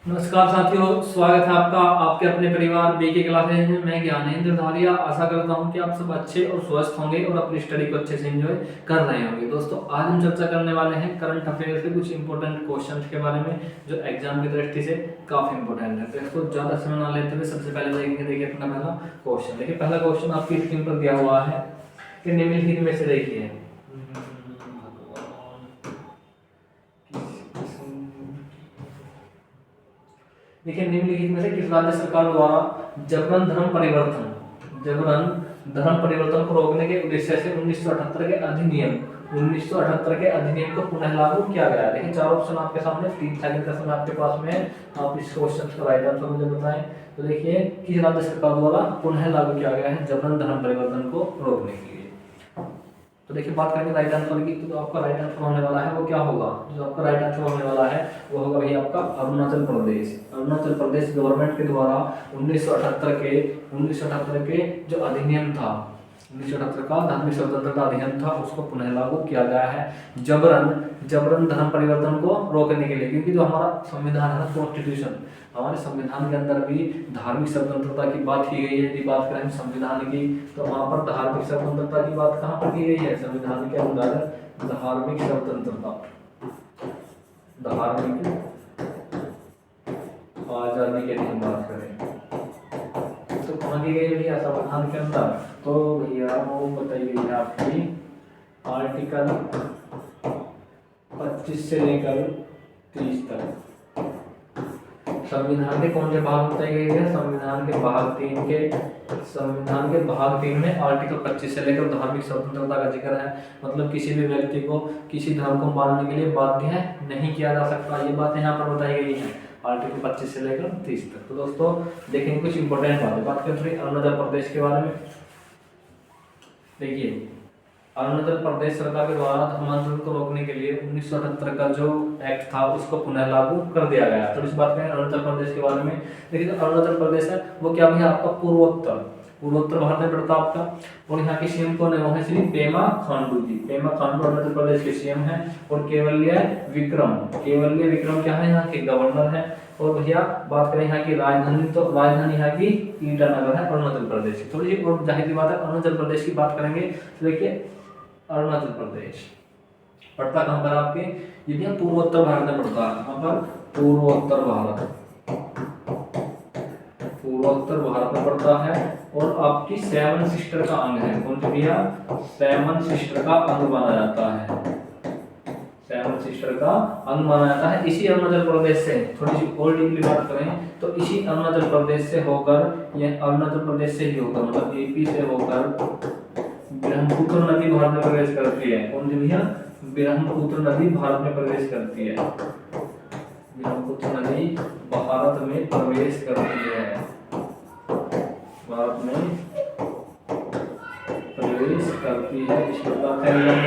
नमस्कार साथियों, स्वागत है आपका आपके अपने परिवार बीके क्लासेज में। मैं ज्ञानेंद्र धारिया आशा करता हूं कि आप सब अच्छे और स्वस्थ होंगे और अपनी स्टडी को अच्छे से एंजॉय कर रहे होंगे। दोस्तों, आज हम चर्चा करने वाले हैं करंट अफेयर्स के कुछ इंपॉर्टेंट क्वेश्चंस के बारे में जो एग्जाम की दृष्टि से काफी इंपॉर्टेंट है। तो इसको ज्यादा समय ना लेते हुए सबसे पहले देखेंगे। देखिए अपना पहला क्वेश्चन, देखिए पहला क्वेश्चन आपकी स्क्रीन पर दिया हुआ है कि निम्नलिखित में से देखिए निम्नलिखित में से किस राज्य सरकार द्वारा जबरन धर्म परिवर्तन को रोकने के उद्देश्य से 1978 के अधिनियम को पुनः लागू किया गया है। देखिए चार ऑप्शन आपके सामने, 3 सेकंड का समय आपके पास में है। आप इस क्वेश्चन का राइट आंसर मुझे बताएं। तो देखिए किस राज्य सरकार द्वारा पुनः लागू किया गया है जबरन धर्म परिवर्तन को रोकने के लिए। तो देखिए बात करेंगे राइट आंसर की, तो आपका राइट आंसर होने वाला है वो क्या होगा? जो आपका राइट आंसर होने वाला है वो होगा भैया आपका अरुणाचल प्रदेश। अरुणाचल प्रदेश गवर्नमेंट के द्वारा 1978 के जो अधिनियम था, 1978 का धार्मिक स्वतंत्रता अधिनियम था, उसको पुनः लागू किया गया है जबरन धर्म परिवर्तन को रोकने के लिए। क्योंकि जो हमारा संविधान है, कॉन्स्टिट्यूशन, हमारे संविधान के अंदर भी धार्मिक स्वतंत्रता की बात की गई है। यदि बात करें संविधान की, तो वहां पर धार्मिक स्वतंत्रता की बात कहां पर की गई है? संविधान के अंदर धार्मिक स्वतंत्रता, धार्मिक आजादी की हम बात करें तो कहाँ की गई भैया? संविधान के अंदर। तो भैया वो बताई गई है आपकी आर्टिकल 25 से लेकर 30 तक। संविधान के कौन से भाग बताई गई है? संविधान के भाग 3 में आर्टिकल 25 से लेकर धार्मिक स्वतंत्रता का जिक्र है। मतलब किसी भी व्यक्ति को किसी धर्म को मानने के लिए बाध्य नहीं किया जा सकता। ये बातें यहाँ पर बताई गई है आर्टिकल 25 से लेकर 30 तक। तो दोस्तों देखेंगे कुछ इंपॉर्टेंट बातें। बात करते हैं अरुणाचल प्रदेश के बारे में। देखिए अरुणाचल प्रदेश सरकार के द्वारा धर्मांतरण को रोकने के लिए 1978 का जो एक्ट था उसको पुनः लागू कर दिया गया। तो इस बात करें अरुणाचल प्रदेश के बारे में। देखिए जो अरुणाचल प्रदेश है वो क्या है? आपका पूर्वोत्तर भारत में पड़ता आपका। और यहाँ के सीएम कौन है? वो है श्री पेमा खांडू जी। पेमा खांडू अरुणाचल प्रदेश के सीएम है। और केवल्य विक्रम क्या है? यहाँ के गवर्नर है। और भैया बात करें यहाँ की राजधानी, तो राजधानी यहाँ की ईटानगर है अरुणाचल प्रदेश की। थोड़ी सी और जाहिर सी बात है अरुणाचल प्रदेश की बात करेंगे तो देखिए अरुणाचल प्रदेश पड़ता कहाँ पर आपके? ये पूर्वोत्तर भारत में पड़ता है। कहाँ पर? पूर्वोत्तर भारत में पड़ता है। और आपकी 7 सिस्टर का अंग है। कौन सी भैया? 7 सिस्टर का अंग माना जाता है। 7 सिस्टर का अंग माना जाता है। इसी अरुणाचल प्रदेश से, थोड़ी सी और डीपली बात करें तो इसी अरुणाचल प्रदेश से होकर, ये अरुणाचल प्रदेश से ही होकर, मतलब एपी से होकर ब्रह्मपुत्र नदी भारत में प्रवेश करती है। कौन सी भैया? ब्रह्मपुत्र नदी भारत में प्रवेश करती है। ब्रह्मपुत्र नदी भारत में प्रवेश करती है। भारत में प्रवेश करती है। इस प्रकार का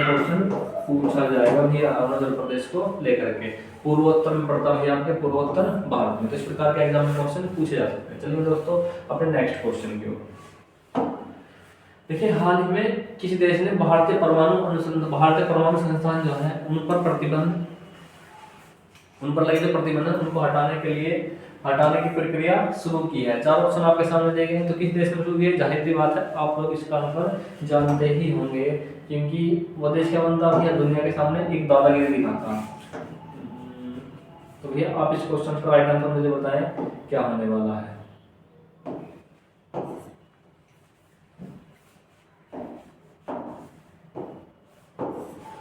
क्वेश्चन पूछा जाएगा भैया अरुणाचल प्रदेश को लेकर के। पूर्वोत्तर में पड़ता है आपके, पूर्वोत्तर भारत में। तो इस प्रकार के एग्जाम में क्वेश्चन पूछे जा सकते हैं। चलिए दोस्तों अपने नेक्स्ट क्वेश्चन की ओर। देखिए हाल ही में किसी देश ने भारतीय परमाणु संस्थान जो है उन पर लगे जो प्रतिबंध उनको हटाने की प्रक्रिया शुरू की है। 4 ऑप्शन आपके सामने दिए गए हैं। तो किस देश ने शुरू किया? जाहिर सी बात है आप लोग इसका आंसर जानते ही होंगे, क्योंकि वो देश क्या बनता है दुनिया के सामने एक दादागिरी दिखाता। तो भैया आप इस क्वेश्चन का राइट आंसर मुझे बताएं क्या होने वाला है।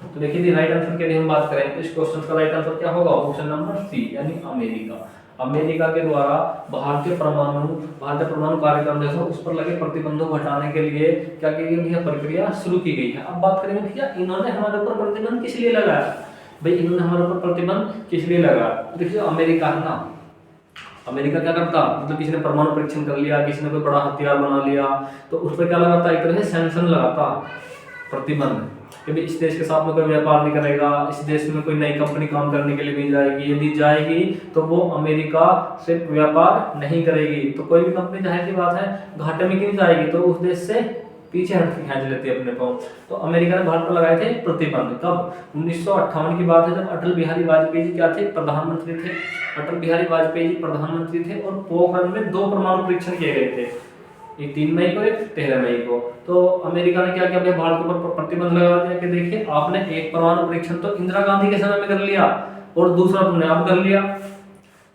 तो देखिए राइट आंसर के लिए हम बात करें तो इस क्वेश्चन का राइट आंसर क्या होगा? ऑप्शन नंबर सी, यानी अमेरिका। अमेरिका के द्वारा भारतीय परमाणु कार्यक्रम जैसा उस पर लगे प्रतिबंधों को हटाने के लिए क्या की गई है? प्रक्रिया शुरू की गई है। अब बात करेंगे भैया इन्होंने हमारे ऊपर प्रतिबंध किस लिए लगाया? भाई इन्होंने हमारे ऊपर प्रतिबंध किस लिए लगाया? देखिए अमेरिका है ना, अमेरिका क्या करता? मतलब किसी ने परमाणु परीक्षण कर लिया, किसी ने कोई बड़ा हथियार बना लिया, तो उस पर क्या लगाता? एक तरह से सैंक्शन लगाता, प्रतिबंध, कि भाई इस देश के साथ में कोई व्यापार नहीं करेगा, इस देश में कोई नई कंपनी काम करने के लिए नहीं जाएगी, यदि जाएगी तो वो अमेरिका से व्यापार नहीं करेगी। तो कोई भी कंपनी जाहिर सी बात है घाटे में क्यों जाएगी? तो उस देश से पीछे हट के खींच लेती है अपने को। तो अमेरिका ने भारत पर लगाए थे प्रतिबंध। कब? 1958 की बात है, जब अटल बिहारी वाजपेयी जी क्या थे? प्रधानमंत्री थे। अटल बिहारी वाजपेयी जी प्रधानमंत्री थे और पोखरण में 2 परमाणु परीक्षण किए गए थे, एक 3 मई को, एक 13 मई को। तो अमेरिका ने क्या किया, अपने भारत के ऊपर प्रतिबंध लगा दिया कि देखिए आपने एक परमाणु परीक्षण तो इंदिरा गांधी के समय में कर लिया और दूसरा तुमने अब कर लिया,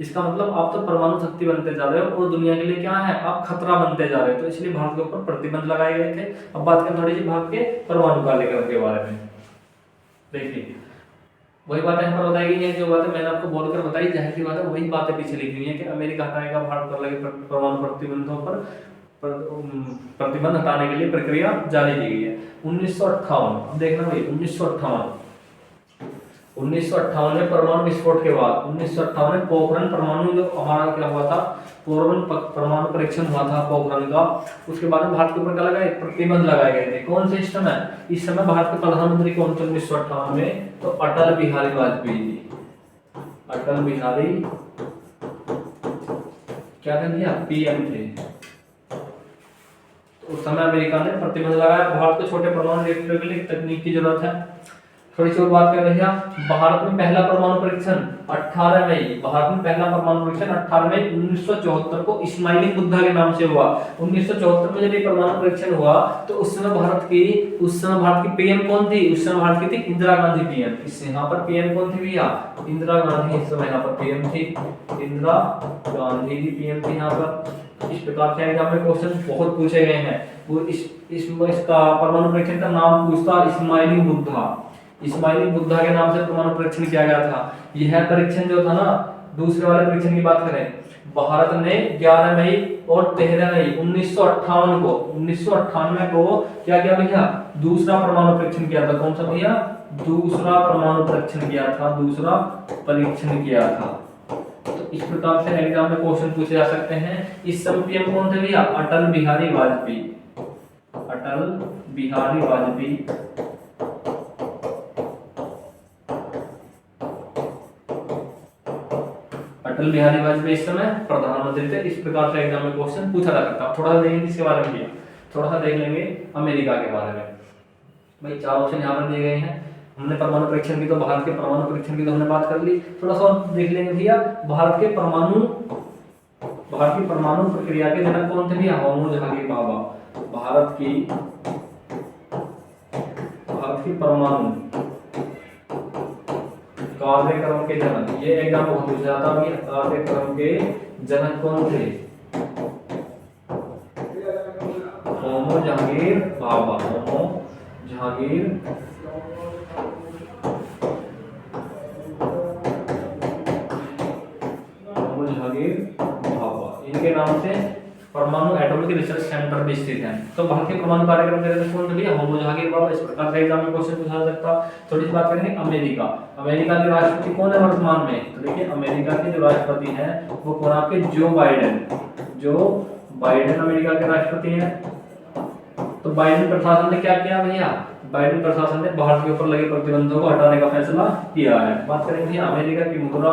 इसका मतलब आप तो परमाणु शक्ति बनते जा रहे हो और दुनिया के लिए क्या है, आप खतरा बनते जा रहे हो। तो इसलिए भारत के ऊपर प्रतिबंध लगाए गए थे। अब बात करें थोड़ी सी भारत के परमाणु कार्यक्रम के बारे में। देखिए वही बात यहाँ पर बताई गई है, जो बातें मैंने आपको बोलकर बताई, जाहिर सी बात है वही बातें पीछे लिखी हुई है कि अमेरिका हटाएगा भारत पर लगे परमाणु प्रतिबंधों पर प्रतिबंध हटाने के लिए प्रक्रिया जारी की गई है। 1958, अब देखना भाई 1958 में परमाणु विस्फोट के बाद 1958 में पोखरण परमाणु जो हमारा क्या हुआ था, पोखरण परमाणु परीक्षण हुआ था पोखरण का, उसके बाद में भारत के ऊपर क्या लगा, एक प्रतिबंध लगाए गए थे। कौन से इस समय, इस समय भारत के प्रधानमंत्री कौन थे 1958 में, तो अटल बिहारी वाजपेयी जी। अटल बिहारी क्या थे भैया, पीएम थे। तो उस समय अमेरिका ने प्रतिबंध लगाया। भारत को छोटे परमाणु रिएक्टर के लिए तकनीक की जरूरत है। थोड़ी सी और बात करें भैया, भारत में पहला परमाणु परीक्षण 18 मई, भारत में पहला परमाणु परीक्षण 18 मई 1974 को इस्माइली बुद्धा के नाम से हुआ। 1974 में जब ये परमाणु परीक्षण हुआ तो उस समय भारत की पीएम कौन थी, उस समय भारत की थी इंदिरा गांधी पीएम। इस यहाँ पर पीएम कौन थी भैया, इंदिरा गांधी इस समय यहाँ पर पीएम थी, इंदिरा गांधी जी पीएम थी यहाँ पर। इस प्रकार से एग्जाम में क्वेश्चन बहुत पूछे गए हैं। वो इसका परमाणु परीक्षण का नाम पूछता इस्माइली बुद्धा, इस्माइली बुद्धा के नाम से परमाणु परीक्षण किया गया था। यह परीक्षण जो था ना, दूसरे वाले परीक्षण की बात करें, भारत ने 11 मई और 13 मई 1998 को क्या किया भैया, दूसरा परमाणु परीक्षण किया था। कौन सा भैया, दूसरा परमाणु परीक्षण किया था, दूसरा परीक्षण किया था। तो इस प्रकार से एग्जाम में क्वेश्चन पूछे जा सकते हैं। इस समय पीएम कौन थे भैया, अटल बिहारी वाजपेयी, अटल बिहारी वाजपेयी। अटल बिहारी वाजपेयी इस समय प्रधानमंत्री थे। इस प्रकार से एग्जाम में क्वेश्चन पूछा जा सकता है। थोड़ा सा देखेंगे इसके बारे में भैया, थोड़ा सा देख लेंगे अमेरिका के बारे में। भाई 4 ऑप्शन यहाँ पर दिए गए हैं। हमने परमाणु परीक्षण की, तो भारत के परमाणु परीक्षण की तो हमने बात कर ली। थोड़ा सा देख लेंगे भैया, भारत की परमाणु प्रक्रिया के जनक कौन थे भैया, होमो जहांगीर बाबा। भारत की परमाणु कार्यक्रम के जनक, ये एग्जाम बहुत पूछा जाता है। कार्यक्रम के जनक कौन थे, होमो जहांगीर बाबा, होमो जहांगीर बाबा, इनके नाम से परमाणु एटॉमिक रिसर्च सेंटर भी स्थित है। तो भारत के परमाणु कार्यक्रम के कौन थे भैया, होमो जहांगीर बाबा। इस प्रकार से एग्जाम में क्वेश्चन पूछा जा सकता। थोड़ी सी बात करेंगे अमेरिका। अमेरिका के राष्ट्रपति कौन है वर्तमान में, तो देखिए अमेरिका के जो राष्ट्रपति हैं वो कौन, आपके जो बाइडेन अमेरिका के राष्ट्रपति हैं। तो बाइडेन प्रशासन ने क्या किया भैया, बाइडेन प्रशासन ने भारत के ऊपर लगे प्रतिबंधों को हटाने का फैसला किया है। बात करेंगे अमेरिका की मुद्रा।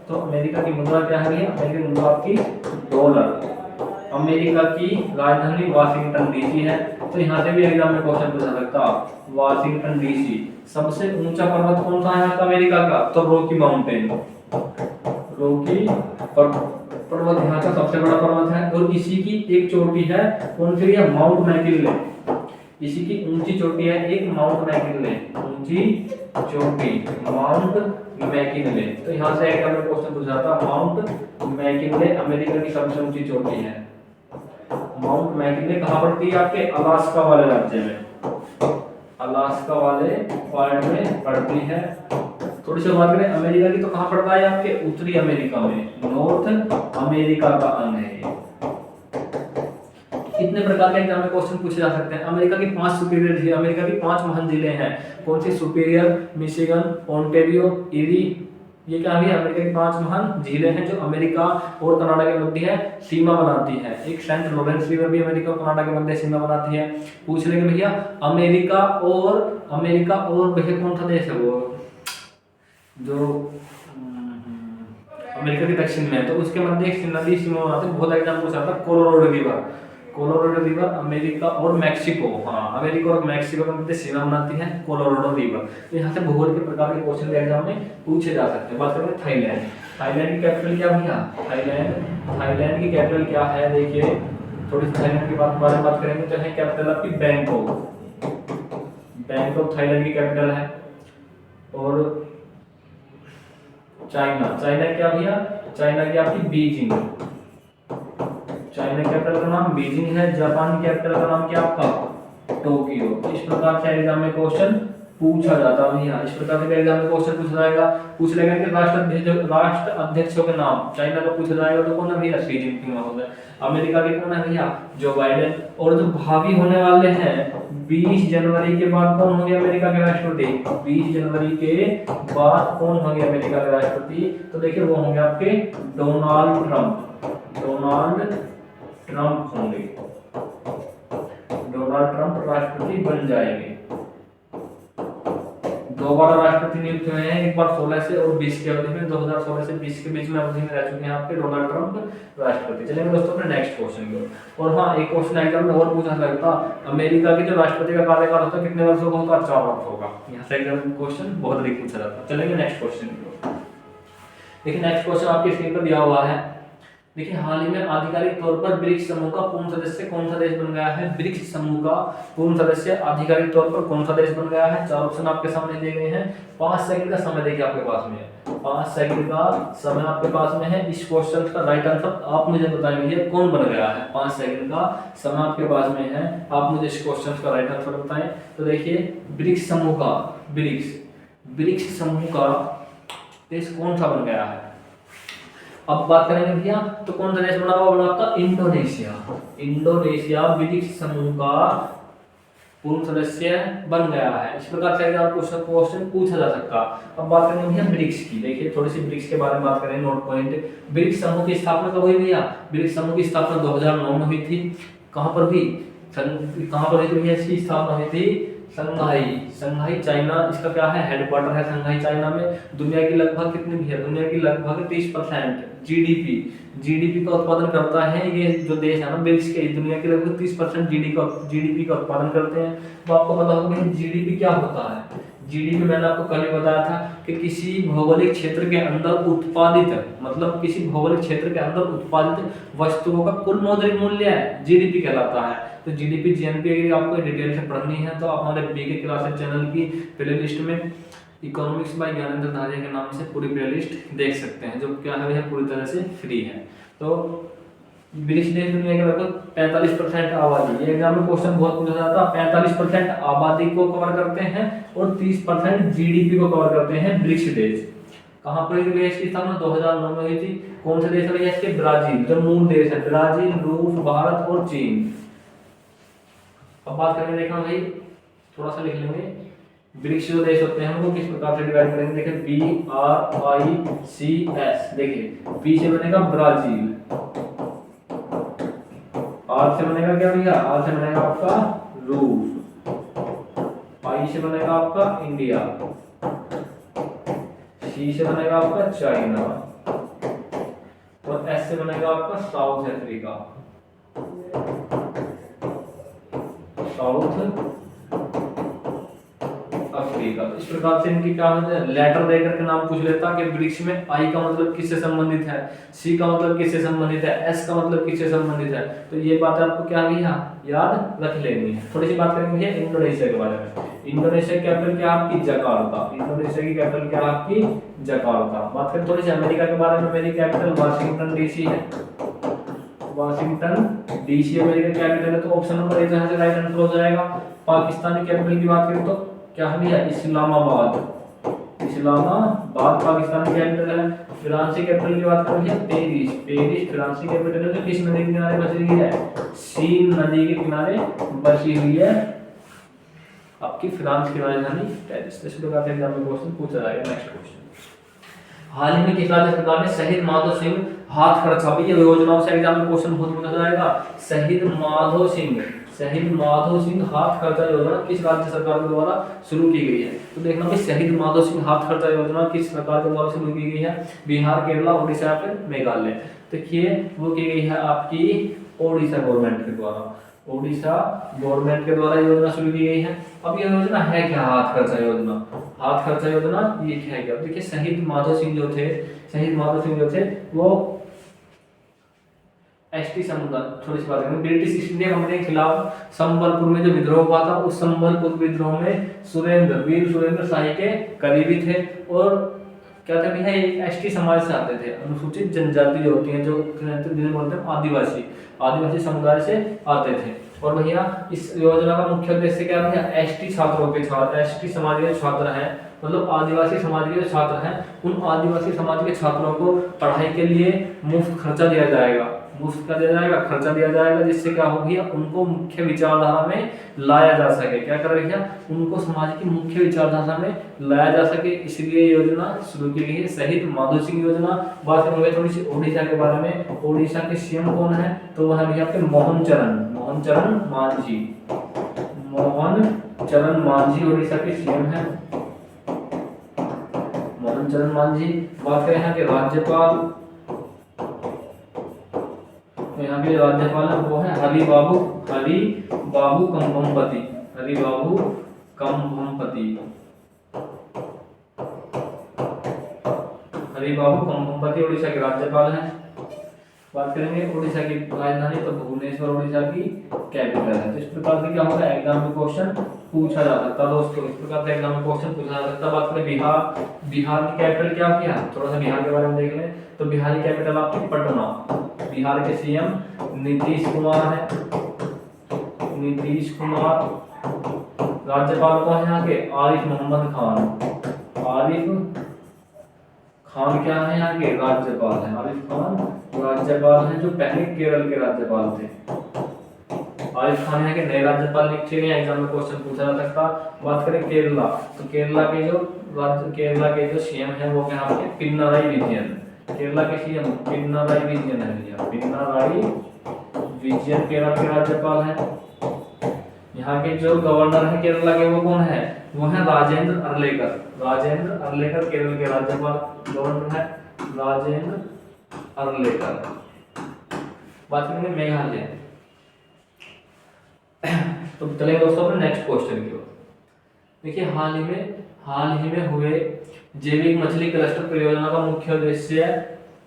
तो अमेरिका की मुद्रा क्या है भैया, अमेरिकी मुद्रा की डॉलर। अमेरिका की राजधानी वाशिंगटन डीसी है। तो यहाँ से भी एग्जाम में क्वेश्चन पूछा सकता, वाशिंगटन डीसी। सबसे ऊंचा पर्वत कौन सा है यहाँ का अमेरिका का, तो रॉकी माउंटेन, रॉकी पर्वत यहाँ का सबसे बड़ा पर्वत है। और इसी की एक चोटी है, कौन सी है, माउंट मैकिनले। इसी की ऊंची चोटी है एक माउंट मैकिनले, ऊंची चोटी माउंट मैकिनले। तो यहाँ से एग्जाम में क्वेश्चन पूछा था, माउंट मैकिनले अमेरिका की सबसे ऊंची चोटी है। माउंट मैकिनले कहाँ पड़ती है, आपके अलास्का वाले राज्य में, अलास्का वाले पॉइंट में पड़ती है। थोड़ी सी बात करें अमेरिका की, तो कहाँ पड़ता है, आपके उत्तरी अमेरिका में, नॉर्थ अमेरिका का अंग है ये। कितने प्रकार के एग्जाम में क्वेश्चन पूछे जा सकते हैं। अमेरिका की 5 सुपीरियर जिले, अमेरिका की 5 महान जिले हैं। कौन सी, सुपीरियर, मिशिगन, ओंटारियो, इरी। ये क्या है, अमेरिका की 5 महान झीलें हैं जो अमेरिका और कनाडा के मध्य है सीमा बनाती है। एक सेंट लॉरेंस रिवर भी अमेरिका और कनाडा के मध्य सीमा बनाती है। पूछ लेंगे भैया अमेरिका और भैया कौन सा देश है वो जो अमेरिका के दक्षिण में है, तो उसके मध्य एक नदी सीमा बनाती है। बहुत एग्जाम पूछा था, कोलोराडो रिवर अमेरिका और मैक्सिको, हाँ अमेरिका और मैक्सिको के मध्य सीमा बनाती है कोलोराडो रिवर। तो यहाँ से भूगोल के प्रकार के क्वेश्चन एग्जाम में पूछे जा सकते हैं। बात करें थाईलैंड की कैपिटल क्या भैया? थाईलैंड की कैपिटल क्या है? देखिए थोड़ी सी थाईलैंड की बारे में बात करेंगे तो है कैपिटल आपकी बैंकॉक थाईलैंड की कैपिटल है। और चाइना क्या भैया? चाइना की आपकी बीजिंग, चाइना कैपिटल का नाम बीजिंग है। जापान की कैपिटल का नाम क्या आपका? टोक्यो। इस प्रकार से एग्जाम में क्वेश्चन पूछा जाता है भैया। इस प्रकार से एग्जाम में क्वेश्चन पूछा जाएगा। पूछ लेगा कि राष्ट्र अध्यक्षों के नाम चाइना का पूछा जाएगा तो कौन है भैया? शी जिनपिंग महोदय। अमेरिका के कौन है भैया? Joe Biden. और जो भावी होने वाले हैं 20 जनवरी के बाद कौन होंगे अमेरिका के राष्ट्रपति? 20 जनवरी के बाद कौन होंगे अमेरिका के राष्ट्रपति? तो देखिए वो होंगे आपके डोनाल्ड ट्रंप होंगे। डोनाल्ड ट्रंप राष्ट्रपति बन जाएंगे। दोबारा राष्ट्रपति नियुक्त हुए हैं, एक बार 16 से और 20 के अवधि में, 2016 से 20 के बीच में अवधि में रह चुके हैं आपके डोनाल्ड ट्रंप राष्ट्रपति। चलेंगे दोस्तों अपने नेक्स्ट क्वेश्चन की ओर। और हाँ, एक क्वेश्चन एग्जाम में और पूछा सकता, अमेरिका के जो राष्ट्रपति का कार्यकाल होता है कितने वर्षों का होता है? 4 वर्ष होगा। यहाँ से एग्जाम में क्वेश्चन बहुत अधिक पूछा जाता है। चलेंगे नेक्स्ट क्वेश्चन की ओर। देखिए नेक्स्ट क्वेश्चन आपकी स्क्रीन पर दिया हुआ है। देखिए हाल ही में आधिकारिक तौर पर ब्रिक्स समूह का पूर्ण सदस्य कौन सा देश बन गया है? ब्रिक्स समूह का पूर्ण सदस्य आधिकारिक तौर पर कौन सा देश बन गया है? 4 ऑप्शन आपके सामने दिए गए हैं। 5 सेकंड का समय देखिए आपके पास में है। 5 सेकंड का समय आपके पास में है। इस क्वेश्चन का राइट आंसर आप मुझे बताएंगे कौन बन गया है। 5 सेकंड का समय आपके पास में है, आप मुझे इस क्वेश्चन का राइट आंसर बताएं। तो देखिए ब्रिक्स समूह का देश कौन सा बन गया है? अब बात करेंगे भैया तो कौन सा देश बना हुआ? बना आपका इंडोनेशिया ब्रिक्स समूह का पूर्ण सदस्य बन गया है। इस प्रकार से क्वेश्चन पूछा जा सकता। अब बात करेंगे भैया ब्रिक्स की। देखिए थोड़ी सी ब्रिक्स के बारे में बात करें, नोट पॉइंट। ब्रिक्स समूह की स्थापना कब हुई भैया? ब्रिक्स समूह की स्थापना 2009 में हुई थी। कहां पर हुई? कहां पर हुई थी भैया? इसकी स्थापना हुई थी संघाई चाइना, इसका क्या है? हेडक्वार्टर है संघाई चाइना में। दुनिया की लगभग कितनी भी है? दुनिया की लगभग 30% जीडीपी का उत्पादन करता है। ये जो देश है ना ब्रिक्स के, दुनिया के लगभग 30% जीडीपी का उत्पादन करते हैं। तो आपको पता होगा कि जीडीपी क्या होता है? जीडीपी मैंने आपको कल ही बताया था कि किसी भौगोलिक क्षेत्र के अंदर उत्पादित, मतलब किसी भौगोलिक क्षेत्र के अंदर उत्पादित वस्तुओं का कुल मौद्रिक मूल्य जीडीपी कहलाता है। तो जीडीपी जीएनपी आपको डिटेल से पढ़नी है तो आप हमारे बीके क्लासेस चैनल की प्लेलिस्ट में इकोनॉमिक्स बाय ज्ञानेंद्र धारिया के नाम से पूरी प्लेलिस्ट देख सकते हैं, जो क्या है पूरी तरह से फ्री है। तो ब्रिक्स देश दुनिया के लगभग 45% आबादी, ये एग्जाम में क्वेश्चन बहुत पूछा जाता है। 45% आबादी को कवर करते हैं और 30% जीडीपी को कवर करते हैं ब्रिक्स देश। कहां पर देश की स्थापना 2009 में हुई थी। कौन से देश है इसके? ब्राजील, जो मूल देश है ब्राजील, रूस, भारत और चीन। अब बात करेंगे, देखना भाई थोड़ा सा लिख लेंगे, ब्रिक्स जो देश होते हैं उनको किस प्रकार से डिवाइड करेंगे। देखिए BRICS। देखिए बी से बनेगा ब्राजील, आर से बनेगा क्या भैया? आर से बनेगा आपका रूस, आई से बनेगा आपका इंडिया, सी से बनेगा आपका चाइना और एस से बनेगा आपका साउथ अफ्रीका। इस प्रकार से इनकी क्या होता है? लेटर देकर के नाम पूछ लेता कि ब्रिक्स में आई का मतलब किससे संबंधित है, सी का मतलब किससे संबंधित है, एस का मतलब किससे संबंधित है। तो ये बात आपको क्या भैया याद रख लेनी है। थोड़ी सी बात करेंगे भैया इंडोनेशिया के बारे में। इंडोनेशिया की कैपिटल क्या आपकी? जकार्ता। इंडोनेशिया की कैपिटल क्या आपकी? जकार्ता। बात करें थोड़ी सी अमेरिका के बारे में, मेरी कैपिटल वाशिंगटन डीसी है। वाशिंगटन डीसी अमेरिका कैपिटल है। तो ऑप्शन नंबर 1 यहाँ से राइट आंसर हो जाएगा। पाकिस्तान की कैपिटल की बात करें तो क्या है भैया? इस्लामाबाद पाकिस्तान की कैपिटल है। फ्रांस की कैपिटल की बात करें पेरिस फ्रांस की कैपिटल है। तो किस नदी के किनारे बसी हुई है? सीन नदी के किनारे बसी हुई है आपकी फ्रांस की राजधानी पेरिस। इस प्रकार से एग्जाम में क्वेश्चन पूछा जाएगा। नेक्स्ट क्वेश्चन, हाल ही में किस राज्य सरकार ने शहीद माधो सिंह हाथ खर्चा, ये योजनाओं से एग्जाम में क्वेश्चन बहुत पूछा जाएगा। शहीद माधो सिंह हाथ खर्चा योजना किस राज्य सरकार के द्वारा शुरू की गई है? तो देखना कि शहीद माधो सिंह हाथ खर्चा योजना किस सरकार के द्वारा शुरू की गई है? बिहार, केरला, उड़ीसा या फिर मेघालय। देखिए वो की गई है आपकी ओडिशा गवर्नमेंट के द्वारा। ओडिशा गवर्नमेंट के द्वारा योजना शुरू की गई है। अब ये योजना है क्या? हाथ खर्चा योजना। हाथ खर्चा योजना ये क्या है? देखिए शहीद माधो सिंह जो थे, शहीद माधो सिंह जो थे वो एसटी समुदाय, थोड़ी सी बात करेंगे। ब्रिटिश ईस्ट इंडिया कंपनी के खिलाफ संबलपुर में जो विद्रोह हुआ था, उस संबलपुर विद्रोह में वीर सुरेंद्र शाही के करीबी थे और क्या थे भैया, ये एसटी समाज से आते थे। अनुसूचित जनजाति जो होती है, जो जिन्हें बोलते हैं आदिवासी समुदाय से आते थे। और भैया इस योजना का मुख्य उद्देश्य क्या है भैया, एसटी समाज के छात्र हैं, मतलब आदिवासी समाज के छात्र हैं, उन आदिवासी समाज के छात्रों को पढ़ाई के लिए मुफ्त खर्चा दिया जाएगा, खर्चा दिया जाएगा, जिससे क्या हो भैया, उनको मुख्य विचारधारा में लाया जा सके। क्या कर भैया, उनको समाज की मुख्य विचारधारा में लाया जा सके, इसलिए योजना शुरू की गई है, शहीद माधो सिंह योजना। बात करेंगे थोड़ी सी उड़ीसा के बारे में। उड़ीसा के सीएम कौन है, तो वह भैया आपके मोहन चरण मांझी उड़ीसा के सीएम है, मोहन चरण मांझी। बात करें यहाँ के राज्यपाल, तो यहाँ के राज्यपाल है वो है हरि बाबू कंभमपति उड़ीसा के राज्यपाल हैं। बात करेंगे उड़ीसा की राजधानी, तो भुवनेश्वर उड़ीसा की कैपिटल है। तो इस प्रकार से क्या होगा, एग्जाम में क्वेश्चन पूछा जा सकता है दोस्तों, इस प्रकार से एग्जाम में क्वेश्चन पूछा जा सकता है। बात करें बिहार की कैपिटल क्या किया, थोड़ा सा बिहार के बारे में देख लें। तो बिहार की कैपिटल आपकी पटना, बिहार के सीएम नीतीश कुमार है, राज्यपाल कौन है यहाँ के, आरिफ मोहम्मद खान क्या है यहाँ के, राज्यपाल है, आरिफ खान राज्यपाल हैं, जो पहले केरल के राज्यपाल थे। आरिफ खान यहाँ के नए राज्यपाल नियुक्त हुए हैं, एग्जाम में क्वेश्चन पूछा जा सकता। बात करें केरला, तो केरला के जो सीएम है वो यहाँ के पिनाराई विजयन, केरला के सीएम पिनाराई विजयन है भैया, पिनाराई विजयन केरला के राज्यपाल है। यहाँ के जो गवर्नर है केरला के वो कौन है, वो है राजेंद्र अरलेकर केरल के राज्यपाल, गवर्नर है राजेंद्र अरलेकर। बात करेंगे मेघालय, तो चलिए दोस्तों अपने नेक्स्ट क्वेश्चन की ओर। देखिए हाल ही में हुए जैविक मछली क्लस्टर परियोजना का मुख्य उद्देश्य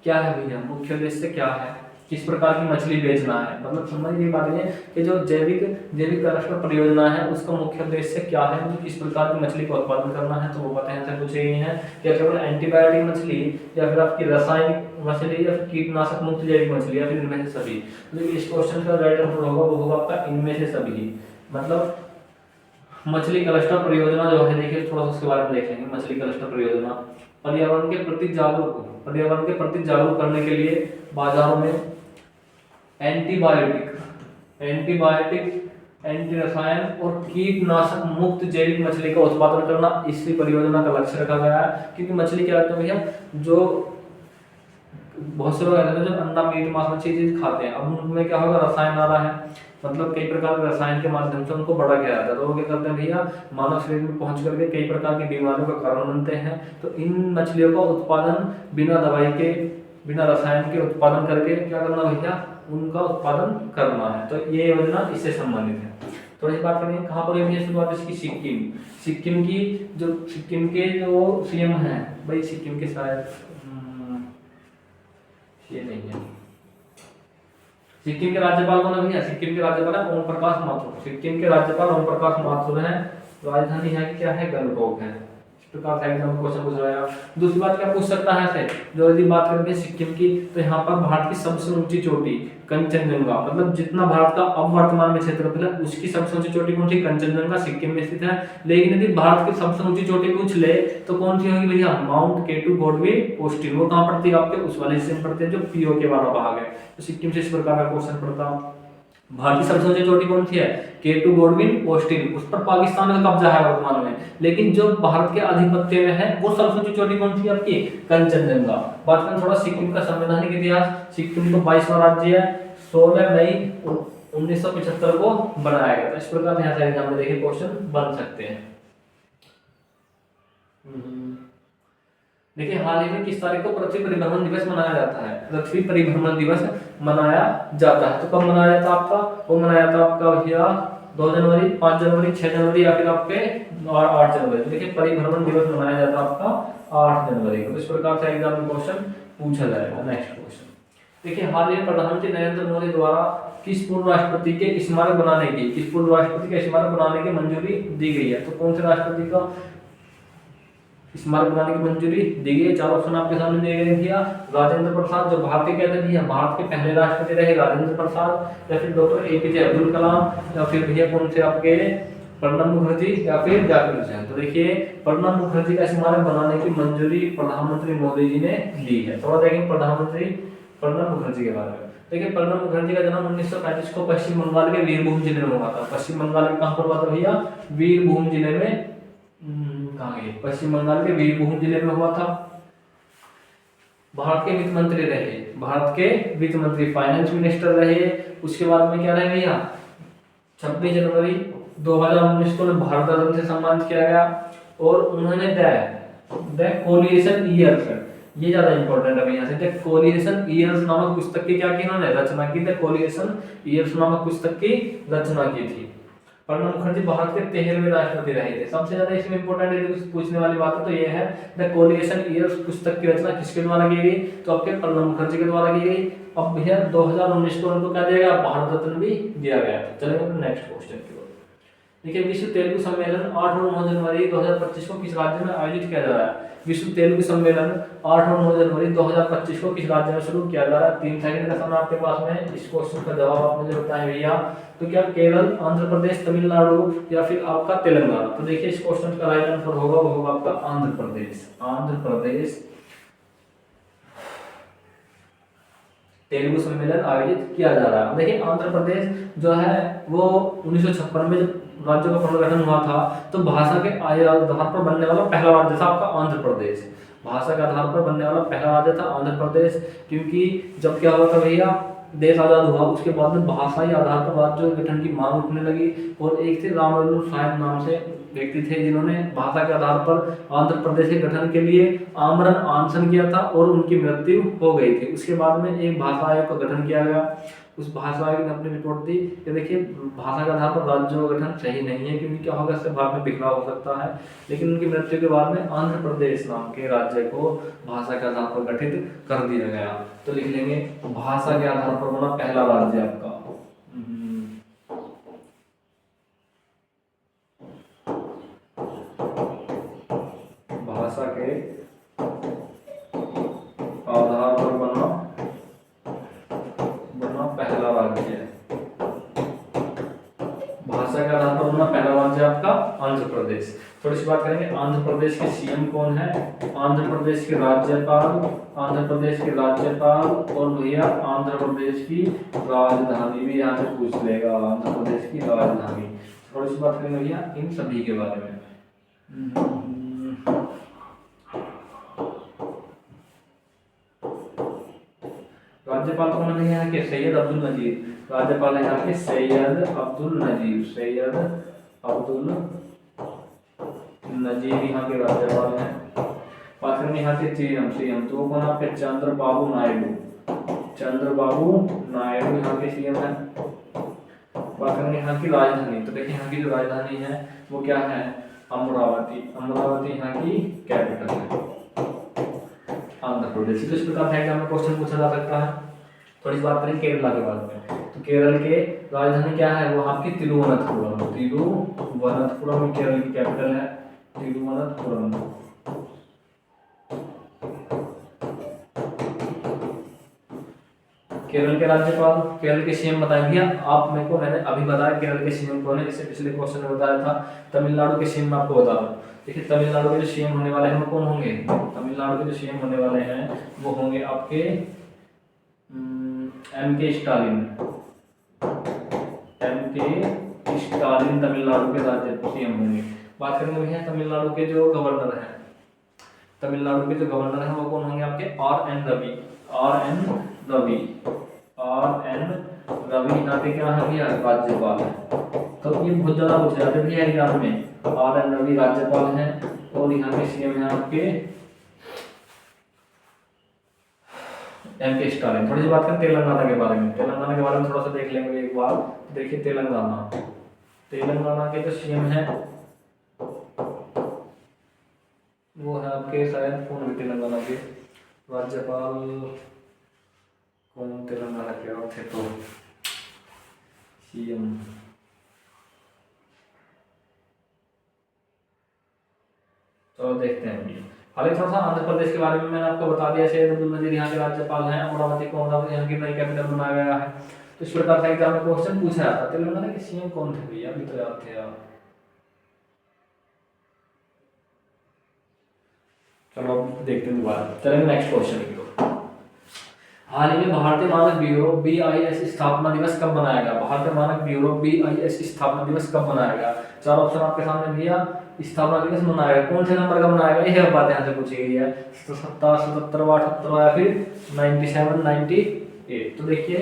क्या है भैया, मुख्य उद्देश्य क्या है, किस प्रकार की मछली बेचना है, मतलब समझ ये बात है कि जो जैविक क्लस्टर परियोजना है उसका मुख्य उद्देश्य क्या है, मतलब किस प्रकार की मछली का उत्पादन करना है। तो वो बातें यहाँ से पूछे गई हैं कि केवल एंटीबायोटिक मछली या फिर आपकी रासायनिक मछली या फिर कीटनाशक मुक्त जैविक मछली या फिर इनमें से सभी। तो इस क्वेश्चन का राइट आंसर होगा वो होगा आपका इनमें से सभी। मतलब मछली क्लस्टर परियोजना जो है, देखिए थोड़ा सा उसके बारे में देख लेंगे। मछली क्लस्टर परियोजना पर्यावरण के प्रति जागरूक करने के लिए बाजारों में एंटीबायोटिक, एंटी रसायन और कीटनाशक मुक्त जैविक मछली का उत्पादन करना इसी परियोजना का लक्ष्य रखा गया है। क्योंकि मछली क्या होता है भैया, जो बहुत से लोग ऐसे हैं जो अंडा मीट मांस मछली चीज खाते हैं, अब उनमें क्या होगा, रसायन आ रहा है, मतलब कई प्रकार के रसायन के माध्यम से उनको बड़ा किया जाता है। तो वो क्या करते हैं भैया, मानव शरीर में पहुंच करके कई प्रकार की बीमारियों का कारण बनते हैं। तो इन मछलियों का उत्पादन बिना दवाई के, बिना रसायन के उत्पादन करके क्या करना भैया, उनका उत्पादन करना है। तो ये योजना इससे संबंधित है। थोड़ी सी बात करेंगे कहाँ पर है शुरुआत इसकी, सिक्किम के जो सीएम है भाई, सिक्किम के शायद ये नहीं है, सिक्किम के राज्यपाल कौन है भैया, सिक्किम के राज्यपाल है ओम प्रकाश माथुर, सिक्किम के राज्यपाल ओम प्रकाश माथुर हैं। राजधानी है कि क्या है, गंगटोक है। इस प्रकार से एग्जाम क्वेश्चन पूछ रहा है। दूसरी बात क्या पूछ सकता है ऐसे, जो यदि बात करेंगे सिक्किम की, तो यहाँ पर भारत की सबसे ऊंची चोटी कंचनजंगा, मतलब जितना भारत का अब वर्तमान में क्षेत्रफल है उसकी सबसे ऊंची चोटी कौन सी, कंचनजंगा सिक्किम में स्थित है। लेकिन यदि भारत की सबसे ऊंची चोटी पूछ ले तो कौन सी होगी भैया, माउंट केटू गॉडविन ऑस्टिन। वो कहाँ पड़ती है आपके, उस वाले हिस्से में पड़ते हैं जो पीओ के वाला भाग है। तो सिक्किम से इस प्रकार का क्वेश्चन पड़ता। भारत की सबसे ऊंची चोटी कौन सी है, केटू गॉडविन ऑस्टिन, उस पर पाकिस्तान का कब्जा है वर्तमान में। लेकिन जो भारत के आधिपत्य में है वो सबसे ऊंची चोटी कौन सी है आपकी, कंचनजंगा। बात करें थोड़ा सिक्किम का संवैधानिक इतिहास, सिक्किम तो 22वां राज्य है, 16 मई 1975 को बनाया गया था। इस प्रकार यहाँ से एग्जाम में देखिए क्वेश्चन बन सकते हैं। देखिए हाल ही में किस तारीख को पृथ्वी परिभ्रमण दिवस मनाया जाता है, पृथ्वी परिभ्रमण दिवस मनाया जाता है। तो कब मनाया जाता है आपका, वो मनाया जाता है आपका भैया 2 जनवरी, 5 जनवरी, 6 जनवरी या फिर आपके 8 जनवरी। देखिए परिभ्रमण दिवस मनाया जाता है आपका 8 जनवरी को। इस प्रकार से एग्जाम में क्वेश्चन पूछा जाएगा। नेक्स्ट क्वेश्चन देखिए, हाल ही में प्रधानमंत्री नरेंद्र मोदी द्वारा किस पूर्व राष्ट्रपति के स्मारक बनाने की मंजूरी दी गई है? तो कौन से राष्ट्रपति का स्मारक बनाने की मंजूरी दी गई है? चार ऑप्शन आपके सामने दिए गए भैया। राजेंद्र प्रसाद, जो भारत के कहते भैया भारत के पहले राष्ट्रपति रहे राजेंद्र प्रसाद, या फिर डॉक्टर APJ अब्दुल कलाम, या फिर भैया कौन से आपके प्रणब मुखर्जी, या फिर जाकिर हुसैन। तो देखिए, प्रणब मुखर्जी का स्मारक बनाने की मंजूरी प्रधानमंत्री मोदी जी ने दी है। थोड़ा देखेंगे प्रधानमंत्री प्रणब मुखर्जी के बारे में। देखिए, प्रणब मुखर्जी का जन्म 1935 को पश्चिम बंगाल के वीरभूम जिले में हुआ था। पश्चिम बंगाल के कहां पर हुआ था भैया? वीरभूम जिले में। कहां गए? पश्चिम बंगाल के वीरभूम जिले में हुआ था। भारत के वित्त मंत्री रहे, भारत के वित्त मंत्री, फाइनेंस मिनिस्टर रहे। उसके बाद में क्या रहे भैया? 26 जनवरी 2019 को भारत रत्न से सम्मानित किया गया। और उन्होंने द कोलिएशन ईयर्स, ये ज्यादा इंपॉर्टेंट है भैया से, द कोलिएशन ईयर्स नामक पुस्तक की क्या की इन्होंने? रचना की। द कोलिएशन ईयर्स नामक पुस्तक की रचना की थी। प्रणब मुखर्जी भारत के 13वें राष्ट्रपति रहे थे। सबसे ज्यादा इसमें इंपॉर्टेंट यदि पूछने वाली बात है तो ये है, द कोलिएशन ईयर्स पुस्तक की रचना किसके द्वारा की गई? तो आपके प्रणब मुखर्जी के द्वारा की गई। अब भैया 2019 को उनको क्या दिया गया? भारत रत्न भी दिया गया। चलेंगे नेक्स्ट क्वेश्चन की ओर। देखिए, विश्व तेलुगु सम्मेलन 8 और 9 जनवरी 2025 को किस राज्य में आयोजित किया जा रहा है? विश्व तेलुगु सम्मेलन 8 और 9 जनवरी 2025 को किस राज्य में शुरू किया जा रहा है? 3 सेकंड का समय आपके पास में, इस क्वेश्चन का जवाब आप मुझे बताएं भैया। तो क्या केरल, आंध्र प्रदेश, तमिलनाडु, या फिर आपका तेलंगाना? तो देखिए, इस क्वेश्चन का राइट आंसर होगा, वो होगा आपका आंध्र प्रदेश। आंध्र प्रदेश तेलुगु सम्मेलन आयोजित किया जा रहा है। देखिए, आंध्र प्रदेश जो है वो 1956 में जब राज्य का पुनर्गठन हुआ था, तो भाषा के आधार पर बनने वाला पहला राज्य था आपका आंध्र प्रदेश। भाषा के आधार पर बनने वाला पहला राज्य था आंध्र प्रदेश। क्योंकि जब क्या हुआ था भैया, देश आजाद हुआ, उसके बाद में भाषाई आधार पर राज्य गठन की मांग उठने लगी। और एक थे रामलल्लू साहेब नाम से व्यक्ति थे, जिन्होंने भाषा के आधार पर आंध्र प्रदेश के गठन के लिए आमरण अनशन किया था और उनकी मृत्यु हो गई थी। उसके बाद में एक भाषा आयोग का गठन किया गया। उस भाषा आयोग ने अपनी रिपोर्ट दी कि देखिए, भाषा के आधार पर राज्यों का गठन सही नहीं है, क्योंकि क्या होगा, इससे भारत में बिखराव हो सकता है। लेकिन उनकी मृत्यु के बाद में आंध्र प्रदेश नाम के राज्य को भाषा के आधार पर गठित कर दिया गया। तो लिख लेंगे, भाषा के आधार पर बना पहला राज्य आपका भाषा के आधार पर बना पहला राज्य। भाषा के आधार पर बना पहला राज्य आपका आंध्र प्रदेश। थोड़ी सी बात करेंगे, आंध्र प्रदेश के सीएम कौन है? आंध्र प्रदेश के राज्यपाल, आंध्र प्रदेश के राज्यपाल, और भैया आंध्र प्रदेश की राजधानी भी यहाँ से पूछ लेगा। आंध्र प्रदेश की राजधानी, थोड़ी सी बात करेंगे भैया इन सभी के बारे में। राज्यपाल कौन है यहाँ के? सैयद अब्दुल नजीर। राज्यपाल है यहाँ के सैयद अब्दुल नजीर। सैयद अब्दुल नजीर यहाँ के राज्यपाल हैं। बात करेंगे यहाँ के सीएम, तो कौन आपके? चंद्रबाबू नायडू। चंद्रबाबू नायडू यहाँ के सीएम है। बात करेंगे यहाँ की राजधानी, तो देखिए यहाँ की जो राजधानी है वो क्या है? अमरावती। अमरावती यहाँ की कैपिटल है आंध्र प्रदेश। तो इस प्रकार एग्जाम में क्वेश्चन पूछा जा सकता है। थोड़ी सी बात करें केरला के बारे में, तो केरल के राजधानी क्या है? वो आपकी तिरुवनंतपुरम। तिरुवनंतपुरम केरल की कैपिटल है, तिरुवनंतपुरम। केरल के राज्यपाल, केरल के सीएम बताएं भैया आप मेरे को। मैंने अभी बताया केरल के सीएम कौन है, इससे पिछले क्वेश्चन में बताया था। तमिलनाडु के सीएम मैं आपको बता रहा हूँ। देखिए, तमिलनाडु के जो सीएम होने वाले हैं वो कौन होंगे? तमिलनाडु के जो सीएम होने वाले हैं वो होंगे आपके M.K. Stalin. M.K. Stalin Tamil Nadu के राज्य सीएम होंगे। बात करेंगे भैया तमिलनाडु के जो गवर्नर हैं, तमिलनाडु के जो गवर्नर हैं वो कौन होंगे आपके? R.N. रवि। R.N. रवि यहाँ पे क्या है भैया? राज्यपाल है। तो ये बहुत ज्यादा पूछे जाते हैं भैया एग्जाम में। R.N. रवि राज्यपाल हैं और यहाँ के सीएम हैं आपके M.K. स्टालिन। थोड़ी सी बात करें तेलंगाना के बारे में। तेलंगाना के बारे में थोड़ा सा देख लेंगे एक बार। देखिए, तेलंगाना के जो सीएम हैं वो है आपके शायद कौन है तेलंगाना के? राज्यपाल कौन तेलंगाना के थे तो सीएम तो देखते हैं अभी। हालांकि थोड़ा सा आंध्र प्रदेश के बारे में मैंने आपको बता दिया, सैयद अब्दुल नजीर यहाँ के राज्यपाल हैं, अमरावती को अमरावती यहाँ की नई कैपिटल बनाया गया है। तो इस प्रकार का एग्जाम में क्वेश्चन पूछा जाता है। तेलंगाना के सीएम कौन थे भैया, अभी तो याद थे यार। चलो देखते हैं दोबारा, चलेंगे नेक्स्ट क्वेश्चन की ओर। हाल ही में भारतीय मानक ब्यूरो BIS स्थापना दिवस कब मनाया गया? भारतीय मानक ब्यूरो BIS स्थापना दिवस कब मनाया गया? चार ऑप्शन आपके सामने दिया। स्थापना दिवस मनाया गया कौन से नंबर का मनाया गया, यह बात यहाँ से पूछी गई है। 77, 77, 78 या फिर 97, 98। तो देखिए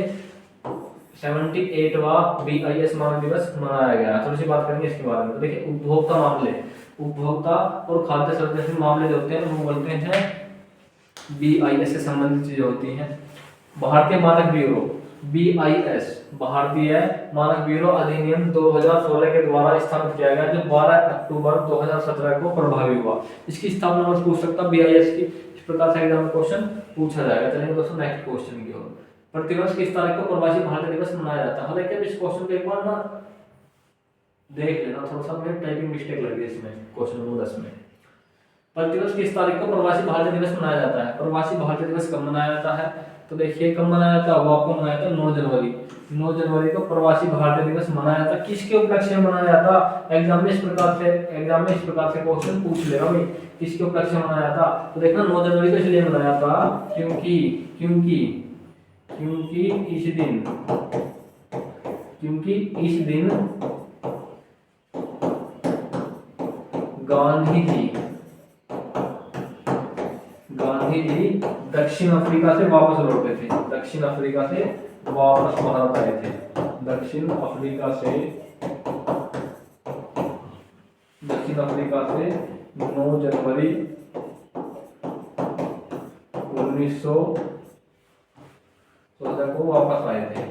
78वां BIS मानक दिवस मनाया गया। थोड़ी सी बात करेंगे इसके बारे में। तो देखिए उपभोक्ता मामले, उपभोक्ता और खाद्य संरक्षण मामले जो होते हैं वो बोलते हैं BIS से संबंधित चीजें होती हैं। भारतीय मानक ब्यूरो BIS, भारतीय मानक ब्यूरो अधिनियम 2016 के द्वारा स्थापित किया गया, जो 12 अक्टूबर 2017 को प्रभावी हुआ। इसकी स्थापना में पूछ सकता BIS की, इस प्रकार से एग्जाम में क्वेश्चन पूछा जाएगा। चलिए दोस्तों नेक्स्ट क्वेश्चन की ओर। प्रतिवर्ष किस तारीख को प्रवासी भारतीय दिवस मनाया जाता है? हालांकि अब इस क्वेश्चन को एक बार ना देख लेना, थोड़ा सा मेरी टाइपिंग मिस्टेक लगी इसमें क्वेश्चन नंबर 10 में। प्रतिवर्ष किस तारीख को प्रवासी भारतीय दिवस मनाया जाता है? प्रवासी भारतीय दिवस कब मनाया जाता है? तो देखिए कब मनाया जाता है, वो आपको मनाया जाता है 9 जनवरी। 9 जनवरी को प्रवासी भारतीय दिवस मनाया जाता है। किसके उपलक्ष्य में मनाया जाता? एग्जाम में इस प्रकार से क्वेश्चन पूछ लेगा भाई, किसके उपलक्ष्य में मनाया जाता? तो देखना 9 जनवरी को इसलिए मनाया जाता क्योंकि इस दिन गांधी जी दक्षिण अफ्रीका से वापस लौटे थे। दक्षिण अफ्रीका से वापस भारत आए थे। दक्षिण अफ्रीका से 9 जनवरी 1914 को वापस आए थे।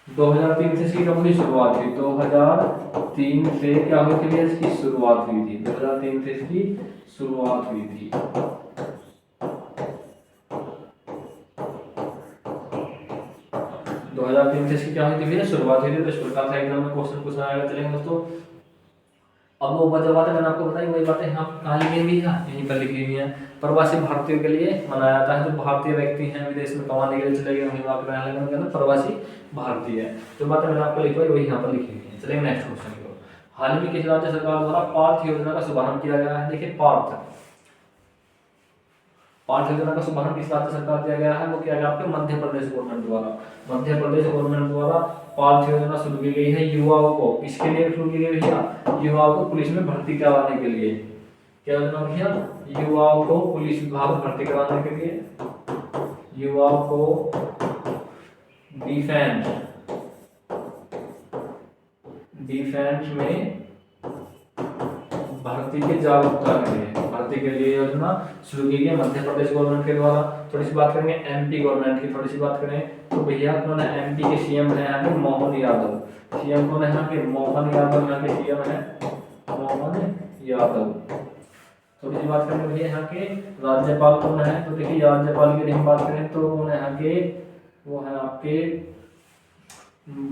2003 से इसकी कब शुरुआत हुई? 2003 से क्या हुई थी? इसकी शुरुआत हुई थी। 2003 से इसकी शुरुआत हुई थी। 2003 से इसकी क्या हुई थी? शुरुआत हुई थी। तो इस प्रकार से एग्जाम में क्वेश्चन पूछा जाएगा। चलेंगे दोस्तों, अब वो जो बातें मैंने आपको बताई वही बातें यहाँ कहाँ लिखी हुई है, यहीं पर लिखी हुई है। प्रवासी भारतीयों के लिए मनाया जाता है। जो भारतीय व्यक्ति हैं विदेश में कमाने के लिए चले गए, वहीं वहाँ पे रहने लगे, उनके प्रवासी भारतीय है। जो बातें मैंने आपको लिखी हुई वही यहाँ पर लिखी हुई है। चलिए नेक्स्ट क्वेश्चन की ओर। हाल ही में किस राज्य सरकार द्वारा पार्थ योजना का शुभारंभ किया गया है? देखिए पार्थ योजना का शुभारंभ किस राज्य सरकार किया गया है? वो किया गया आपके मध्य प्रदेश गवर्नमेंट द्वारा। मध्य प्रदेश गवर्नमेंट द्वारा पार्थ योजना शुरू की गई है। युवाओं को किसके लिए शुरू की गई है? युवाओं को पुलिस में भर्ती करवाने के लिए। क्या योजना भैया? युवाओं को पुलिस विभाग में भर्ती कराने के लिए, युवाओं को डिफेंस में भर्ती की जागरूकता के लिए, भर्ती के लिए योजना शुरू की गई मध्य प्रदेश गवर्नमेंट के द्वारा। थोड़ी सी बात करेंगे एमपी गवर्नमेंट की। थोड़ी सी बात करें तो भैया कौन है? एमपी के सीएम है यहाँ के मोहन यादव। सीएम कौन है यहाँ के? मोहन यादव यहाँ के सीएम है मोहन यादव। थोड़ी सी बात करेंगे भैया यहाँ के राज्यपाल कौन है? तो देखिए राज्यपाल की हम बात करें तो कौन है यहाँ के? वो है आपके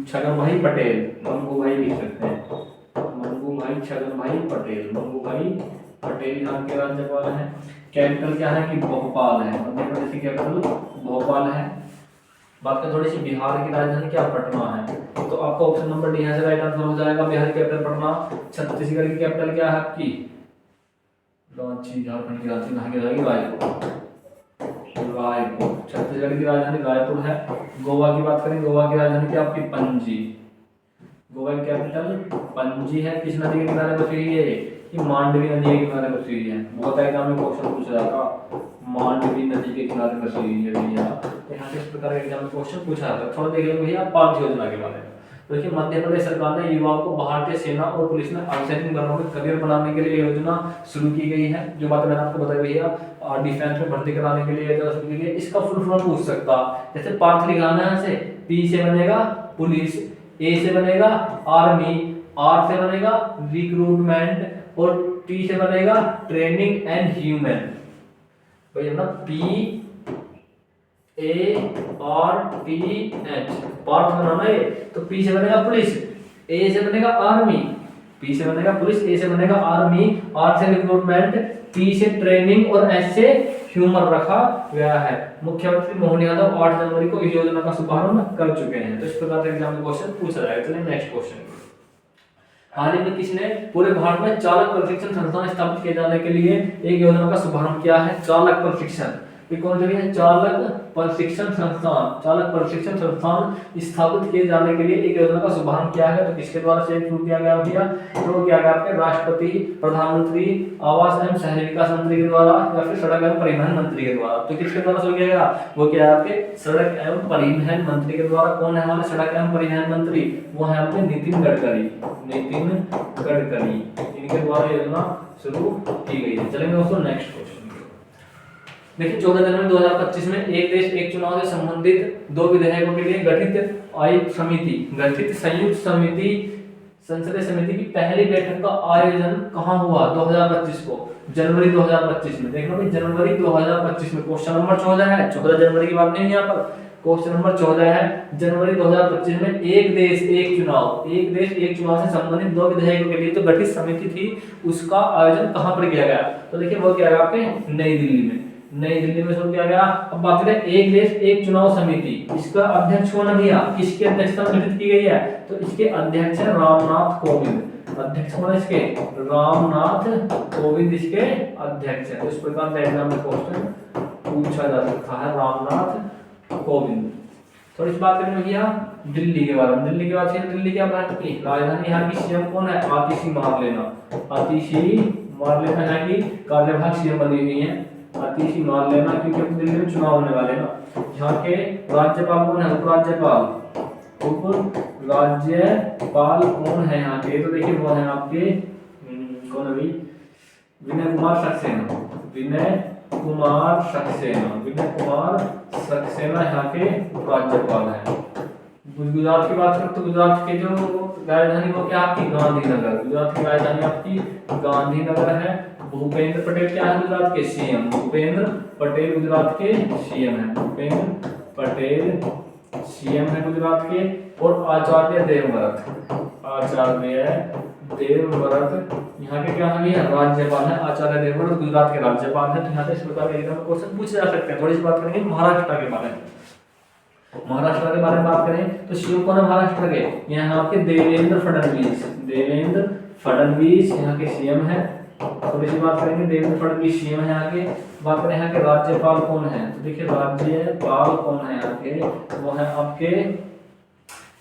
छगन भाई पटेल, मंगू भाई लिख सकते हैं, मंगू भाई छगन भाई पटेल। मंगू भाई पटेल यहाँ के राज्यपाल हैं। कैपिटल क्या है कि भोपाल है। मध्य प्रदेश की कैपिटल भोपाल है। बात करें थोड़ी सी बिहार की राजधानी क्या? पटना है। तो आपका ऑप्शन नंबर डी यहाँ से राइट आंसर हो जाएगा। बिहार की कैपिटल पटना। छत्तीसगढ़ की कैपिटल क्या है आपकी? रांची। झारखंड की रांची कहाँ की जाएगी? रायपुर। छत्तीसगढ़ की राजधानी रायपुर है। गोवा की बात करें, गोवा की राजधानी क्या आपकी? पणजी। गोवा की कैपिटल पणजी है। किस नदी के किनारे बसी हुई है? ये मांडवी नदी के किनारे बसी हुई है। बहुत एग्जाम में क्वेश्चन पूछा जाता, मांडवी नदी के किनारे बसी हुई है भैया। यहाँ से इस प्रकार के एग्जाम में क्वेश्चन पूछा जाता है। थोड़ा देख लेंगे भैया पार्थ योजना के बारे में। तो देखिए मध्य प्रदेश सरकार ने युवाओं को भारतीय सेना और पुलिस में आउटस्टैंडिंग बर्नों में करियर बनाने के लिए योजना शुरू की गई है। जो बात मैंने आपको बताई भैया, डिफेंस में भर्ती कराने के लिए योजना शुरू की गई। इसका फुल फॉर्म पूछ सकता, जैसे पार्थ लिखाना है, से पी से बनेगा पुलिस, ए से बनेगा आर्मी, आर से बनेगा रिक्रूटमेंट और टी से बनेगा ट्रेनिंग एंड ह्यूमन। भाई ना P A R T H part बनाना है। तो पी से बनेगा पुलिस, ए से बनेगा आर्मी, पी से बनेगा पुलिस, ए से बनेगा आर्मी, आर से रिक्रूटमेंट, टी से ट्रेनिंग और एच से ह्यूमन रखा गया है। मुख्यमंत्री मोहन यादव 8 जनवरी को इस योजना का शुभारंभ कर चुके हैं। तो इस प्रकार से एग्जाम में क्वेश्चन पूछा जाएगा। चलिए नेक्स्ट क्वेश्चन। हाल ही में किसने पूरे भारत में चालक प्रशिक्षण संस्थान स्थापित किए जाने के लिए एक योजना का शुभारंभ किया है? चालक प्रशिक्षण, ये कौन सी है? चालक प्रशिक्षण संस्थान, चालक प्रशिक्षण संस्थान स्थापित किए जाने के लिए एक योजना का शुभारंभ किया है। तो किसके द्वारा से शुरू किया गया भैया? तो क्या गया आपके राष्ट्रपति, प्रधानमंत्री, आवास एवं शहरी विकास मंत्री के द्वारा या फिर सड़क एवं परिवहन मंत्री के द्वारा। तो किसके द्वारा शुरू किया गया? वो क्या है आपके सड़क एवं परिवहन मंत्री के द्वारा। कौन है हमारे सड़क एवं परिवहन मंत्री? वो है आपके नितिन गडकरी, नितिन गडकरी, इनके द्वारा योजना शुरू की गई है। चलेंगे दोस्तों नेक्स्ट क्वेश्चन। देखिए 14 जनवरी 2025 में एक देश एक चुनाव से संबंधित 2 विधेयकों के लिए गठित आयुक्त समिति, गठित संयुक्त समिति, संसदीय समिति की पहली बैठक का आयोजन कहां हुआ? 2025 को, जनवरी 2025 में। देखो भाई जनवरी 2025 में क्वेश्चन नंबर 14 है, 14 जनवरी की बात नहीं है यहाँ पर। क्वेश्चन नंबर 14 है जनवरी 2025 में एक देश एक चुनाव, एक देश एक चुनाव से संबंधित 2 विधेयकों के लिए तो गठित समिति थी, उसका आयोजन कहां पर किया गया? तो देखिए वो क्या है आपके नई दिल्ली में, नई दिल्ली में शुरू किया गया। अब बात करें एक देश एक चुनाव समिति, इसका अध्यक्ष कौन दिया? किसकी अध्यक्षता में गठित की गई है? तो इसके अध्यक्ष है रामनाथ कोविंद। अध्यक्ष कौन है इसके? रामनाथ कोविंद इसके अध्यक्ष है। तो इस प्रकार से एग्जाम में क्वेश्चन पूछा जा सकता है, रामनाथ कोविंद। थोड़ी सी बात करें भैया दिल्ली के बारे में। दिल्ली के बाद दिल्ली क्या भारत की राजधानी, यहाँ की सीएम कौन है? आतिशी मारलेना, आतिशी मारलेना यहाँ की कार्यवाहक सीएम बनी हुई है, आतिशी मारलेना, क्योंकि दिल्ली में चुनाव होने वाले ना। यहाँ के राज्यपाल कौन है? उपराज्यपाल, उपराज्यपाल कौन है यहाँ के? तो देखिए वो है आपके कौन है भाई? विनय कुमार सक्सेना, विनय कुमार सक्सेना, विनय कुमार सक्सेना यहाँ के उपराज्यपाल हैं। गुजरात की बात करें तो गुजरात के जो राजधानी वो क्या आपकी? गांधीनगर, गुजरात की राजधानी आपकी गांधीनगर है। भूपेंद्र पटेल क्या है गुजरात के? सीएम, भूपेंद्र पटेल गुजरात के सीएम है, भूपेंद्र पटेल सीएम है गुजरात के। और आचार्य देवव्रत, आचार्य देवव्रत यहाँ के क्या है? राज्यपाल है। आचार्य देवव्रत गुजरात के राज्यपाल है। तो यहाँ से इस प्रकार के एग्जाम में क्वेश्चन पूछे जा सकते हैं। थोड़ी सी बात करेंगे महाराष्ट्र के बारे में। महाराष्ट्र के बारे में बात करें तो सीएम कौन है महाराष्ट्र के? यहाँ आपके देवेंद्र फडणवीस, देवेंद्र फडणवीस यहाँ के सीएम है। थोड़ी सी बात करेंगे देवेंद्र फडणवीस सीएम है यहाँ के। बात करें यहाँ के राज्यपाल कौन है? तो देखिए राज्यपाल कौन है यहाँ के? वो है आपके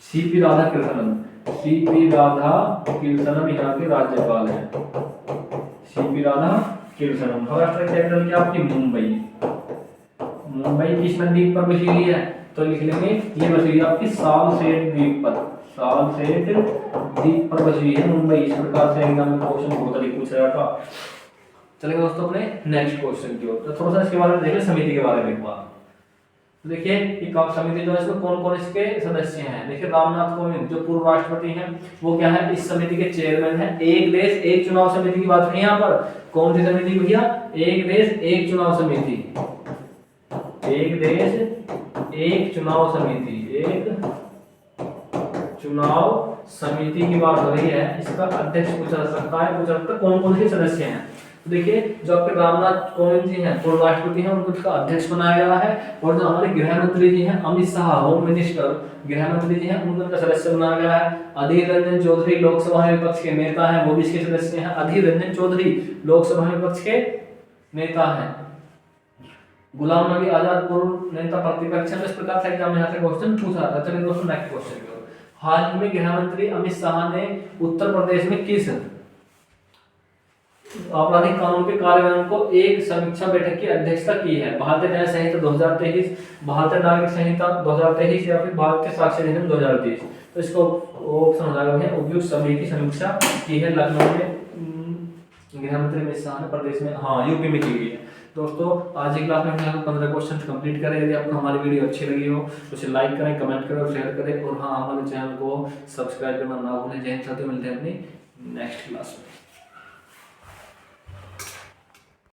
सीपी राधाकृष्णन, सीपी राधाकृष्णन यहाँ के राज्यपाल है, सीपी राधाकृष्णन। महाराष्ट्र की कैपिटल क्या आपकी? मुंबई, मुंबई किस नदी पर बसी हुई है? तो लिख लेंगे ये बसी हुई है आपकी सालसेट द्वीप पर, सालसेट द्वीप पर बसी हुई है मुंबई। इस प्रकार से एग्जाम में क्वेश्चन बहुत अधिक पूछा जाता। चलेंगे दोस्तों अपने नेक्स्ट क्वेश्चन की ओर। तो थोड़ा सा इसके बारे में देखें, समिति के बारे में एक बार। तो देखिए ये समिति जो है इसमें कौन कौन इसके सदस्य हैं? देखिए रामनाथ कोविंद जो पूर्व राष्ट्रपति हैं वो क्या है? इस समिति के चेयरमैन है। एक देश एक चुनाव समिति की बात करें यहाँ पर, कौन सी समिति भैया? एक देश एक चुनाव समिति, एक देश एक चुनाव समिति, एक चुनाव समिति की बात हो रही है। इसका अध्यक्ष पूछा जा सकता है, पूछा सकता है कौन कौन से सदस्य हैं। तो देखिए जो आपके रामनाथ कोविंद जी हैं पूर्व राष्ट्रपति हैं, उनको इसका अध्यक्ष बनाया गया है। और जो हमारे गृह मंत्री जी हैं अमित शाह, होम मिनिस्टर गृह मंत्री जी हैं, उनको इनका सदस्य बनाया गया है। अधीर रंजन चौधरी लोकसभा में विपक्ष के नेता हैं, वो भी इसके सदस्य हैं। अधीर रंजन चौधरी लोकसभा में विपक्ष के नेता हैं। गुलाम नबी आजाद पूर्व नेता प्रतिपक्ष है। इस प्रकार से एग्जाम में यहाँ से क्वेश्चन पूछा था। चलिए दोस्तों नेक्स्ट क्वेश्चन की ओर। हाल ही में गृह मंत्री अमित शाह ने उत्तर प्रदेश में किस आपराधिक कानून के कार्यान्वयन को एक समीक्षा बैठक की अध्यक्षता की है? भारतीय न्याय संहिता 2023, भारतीय नागरिक संहिता 2023 या फिर भारतीय साक्ष्य अधिनियम 2023। तो इसको ऑप्शन हो जाएगा भैया उपयुक्त सभी की समीक्षा की है लखनऊ में गृह मंत्री अमित शाह ने प्रदेश में, हाँ यूपी में की गई है। दोस्तों आज की क्लास में हमने यहाँ 15 क्वेश्चन कंप्लीट करे। यदि आपको हमारी वीडियो अच्छी लगी हो तो उसे लाइक करें, कमेंट करें और शेयर करें, और हाँ, हमारे चैनल को सब्सक्राइब करना ना भूलें। जय हिंद साथियों, मिलते हैं अपनी नेक्स्ट क्लास में।